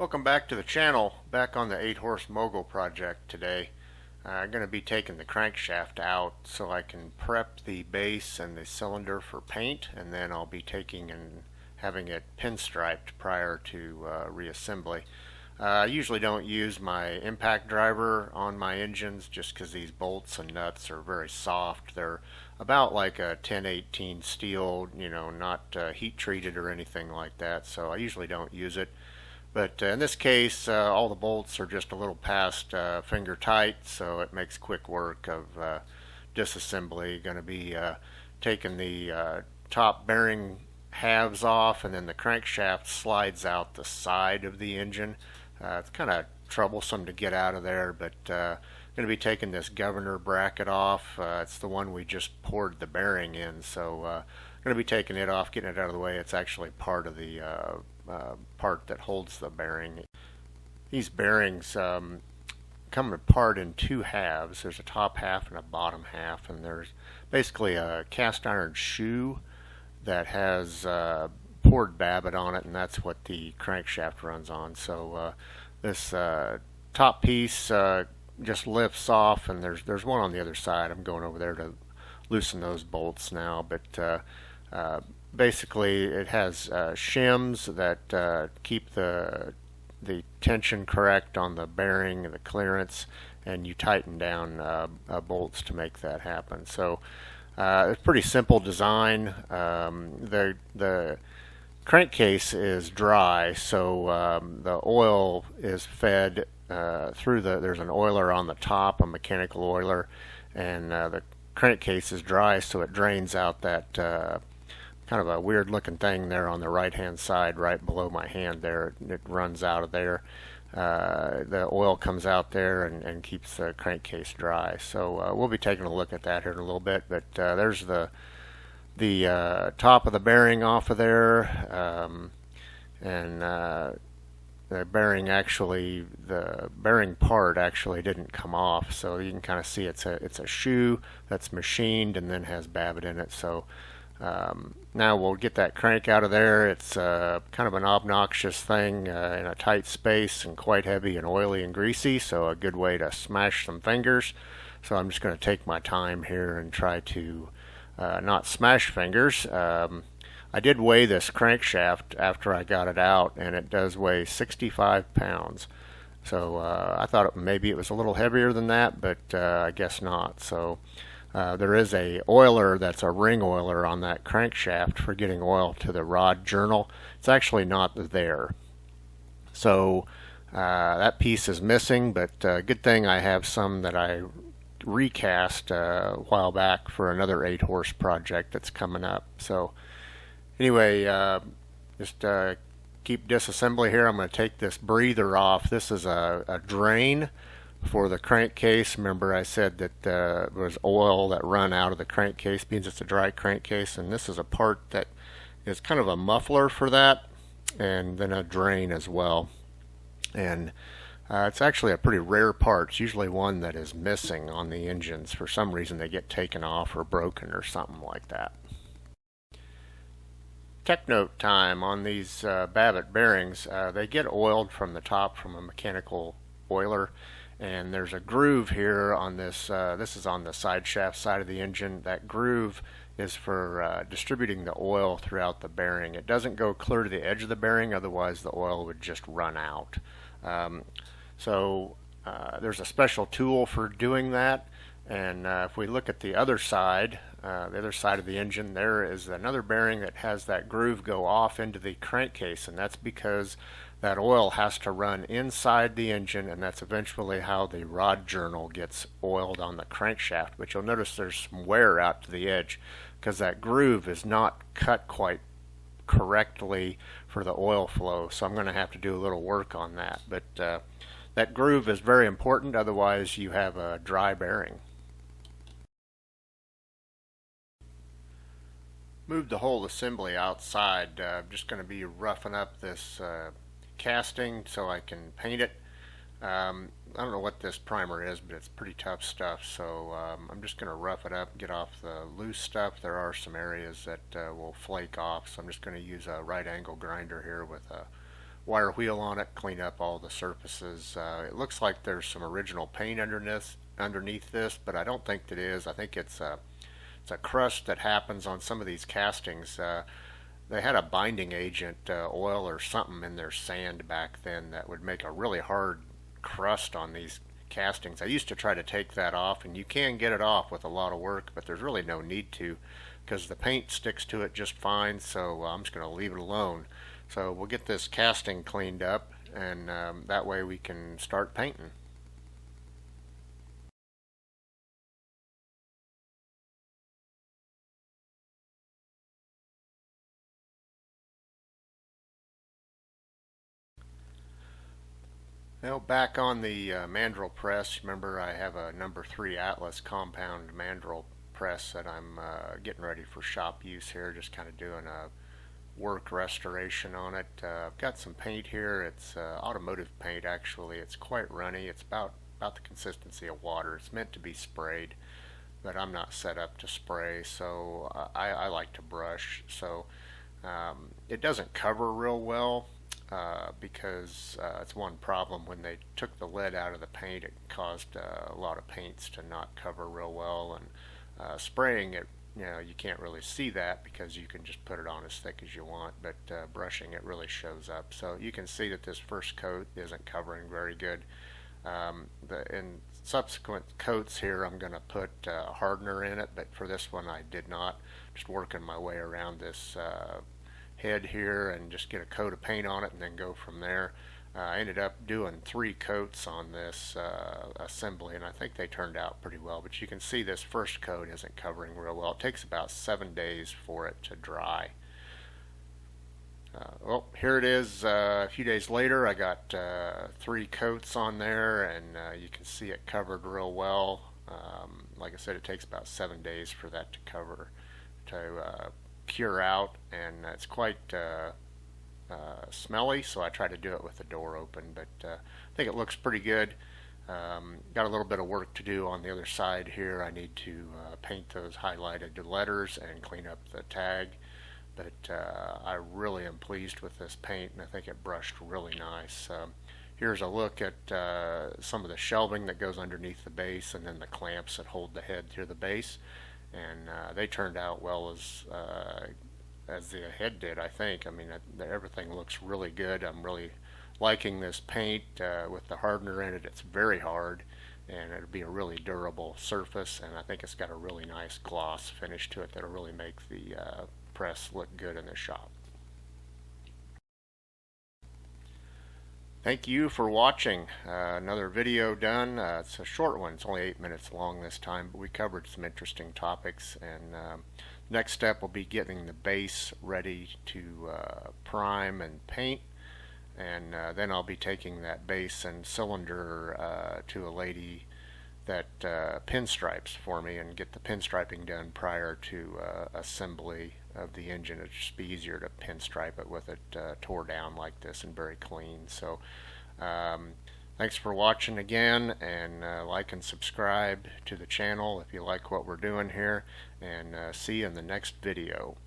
Welcome back to the channel. Back on the 8-horse Mogul project today. I'm going to be taking the crankshaft out so I can prep the base and the cylinder for paint, and then I'll be taking and having it pinstriped prior to reassembly. I usually don't use my impact driver on my engines just because these bolts and nuts are very soft. They're about like a 1018 steel, not heat treated or anything like that, so I usually don't use it. But in this case, all the bolts are just a little past finger tight, so it makes quick work of disassembly. Going to be taking the top bearing halves off, and then the crankshaft slides out the side of the engine. It's kind of troublesome to get out of there, but going to be taking this governor bracket off. It's the one we just poured the bearing in, so going to be taking it off, getting it out of the way. It's actually part of the part that holds the bearing. These bearings come apart in two halves. There's a top half and a bottom half, and there's basically a cast iron shoe that has poured babbitt on it, and that's what the crankshaft runs on. So this top piece just lifts off, and there's one on the other side. I'm going over there to loosen those bolts now, but basically it has shims that keep the tension correct on the bearing and the clearance, and you tighten down bolts to make that happen. So it's pretty simple design. The crankcase is dry, so the oil is fed through there's an oiler on the top, a mechanical oiler, and the crankcase is dry, so it drains out that kind of a weird looking thing there on the right hand side right below my hand there. It runs out of there. The oil comes out there and keeps the crankcase dry. So we'll be taking a look at that here in a little bit, but there's the top of the bearing off of there, and the bearing part actually didn't come off, so you can kind of see it's a shoe that's machined and then has babbitt in it. So now we'll get that crank out of there. It's kind of an obnoxious thing in a tight space and quite heavy and oily and greasy, so a good way to smash some fingers. So I'm just going to take my time here and try to not smash fingers. I did weigh this crankshaft after I got it out, and it does weigh 65 pounds. So I thought maybe it was a little heavier than that, but I guess not. So there is a oiler that's a ring oiler on that crankshaft for getting oil to the rod journal. It's actually not there. So that piece is missing, but good thing I have some that I recast a while back for another 8-horse project that's coming up. So anyway, just keep disassembly here. I'm going to take this breather off. This is a drain for the crankcase. Remember I said that there was oil that run out of the crankcase because it's a dry crankcase, and this is a part that is kind of a muffler for that, and then a drain as well. And it's actually a pretty rare part. It's usually one that is missing on the engines. For some reason they get taken off or broken or something like that. Tech note time on these babbitt bearings. They get oiled from the top from a mechanical oiler, and there's a groove here on this. This is on the side shaft side of the engine. That groove is for distributing the oil throughout the bearing. It doesn't go clear to the edge of the bearing, otherwise the oil would just run out. So there's a special tool for doing that. And if we look at the other side of the engine, there is another bearing that has that groove go off into the crankcase, and that's because that oil has to run inside the engine, and that's eventually how the rod journal gets oiled on the crankshaft. But you'll notice there's some wear out to the edge because that groove is not cut quite correctly for the oil flow, so I'm going to have to do a little work on that. But that groove is very important, otherwise you have a dry bearing. Moved the whole assembly outside. I'm just going to be roughing up this casting so I can paint it. I don't know what this primer is, but it's pretty tough stuff, so I'm just going to rough it up, get off the loose stuff. There are some areas that will flake off, so I'm just going to use a right angle grinder here with a wire wheel on it, clean up all the surfaces. It looks like there's some original paint underneath this, but I don't think it is. I think it's a crust that happens on some of these castings. They had a binding agent, oil or something in their sand back then that would make a really hard crust on these castings. I used to try to take that off, and you can get it off with a lot of work, but there's really no need to because the paint sticks to it just fine, so I'm just going to leave it alone. So we'll get this casting cleaned up, and that way we can start painting. Now back on the mandrel press, remember I have a number 3 Atlas compound mandrel press that I'm getting ready for shop use here, just kind of doing a work restoration on it. I've got some paint here. It's automotive paint actually. It's quite runny. It's about the consistency of water. It's meant to be sprayed, but I'm not set up to spray, so I like to brush. So it doesn't cover real well because it's one problem. When they took the lead out of the paint, it caused a lot of paints to not cover real well, and spraying it, you can't really see that because you can just put it on as thick as you want, but brushing it really shows up. So you can see that this first coat isn't covering very good. In subsequent coats here, I'm going to put a hardener in it, but for this one I did not. Just working my way around this head here and just get a coat of paint on it and then go from there. I ended up doing 3 coats on this assembly, and I think they turned out pretty well, but you can see this first coat isn't covering real well. It takes about 7 days for it to dry. Well, here it is. A few days later, I got 3 coats on there, and you can see it covered real well. Like I said, it takes about 7 days for that to cure out, and it's quite smelly, so I try to do it with the door open, but I think it looks pretty good. Got a little bit of work to do on the other side here. I need to paint those highlighted letters and clean up the tag, but I really am pleased with this paint, and I think it brushed really nice. Here's a look at some of the shelving that goes underneath the base, and then the clamps that hold the head to the base, and they turned out well as the head did, I think. I mean, everything looks really good. I'm really liking this paint with the hardener in it. It's very hard, and it'll be a really durable surface, and I think it's got a really nice gloss finish to it that'll really make the press look good in the shop. Thank you for watching. Another video done. It's a short one. It's only 8 minutes long this time, but we covered some interesting topics, and next step will be getting the base ready to prime and paint, and then I'll be taking that base and cylinder to a lady that pinstripes for me and get the pinstriping done prior to assembly of the engine. It'd just be easier to pinstripe it with it tore down like this and very clean. So thanks for watching again, and like and subscribe to the channel if you like what we're doing here, and see you in the next video.